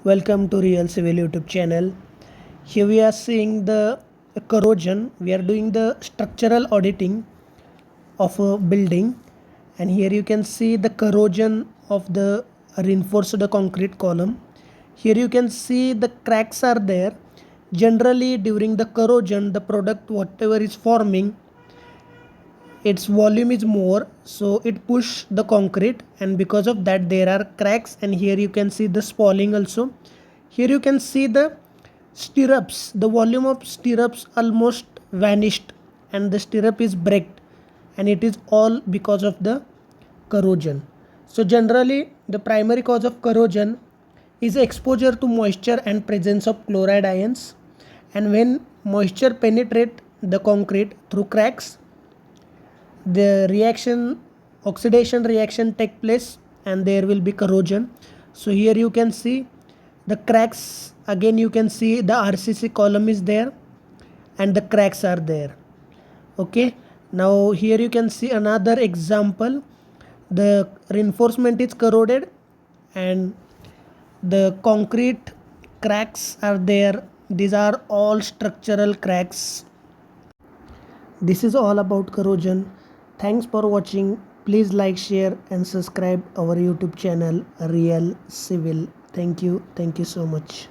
Welcome to Real Civil YouTube channel. Here we are seeing the corrosion. We are doing the structural auditing of a building, and here you can see the corrosion of the reinforced concrete column. Here you can see the cracks are there. Generally during the corrosion, the product whatever is forming, its volume is more, so it push the concrete, and because of that there are cracks. And here you can see the spalling also. Here you can see the stirrups, the volume of stirrups almost vanished, and the stirrup is breaked, and it is all because of the corrosion. So generally the primary cause of corrosion is exposure to moisture and presence of chloride ions, and when moisture penetrate the concrete through cracks, the reaction, oxidation reaction take place, and there will be corrosion. So here you can see the cracks. Again you can see the RCC column is there and the cracks are there. Okay, now here you can see another example. The reinforcement is corroded and the concrete cracks are there. These are all structural cracks. This is all about corrosion. Thanks for watching. Please like, share and subscribe our YouTube channel Real Civil. Thank you so much.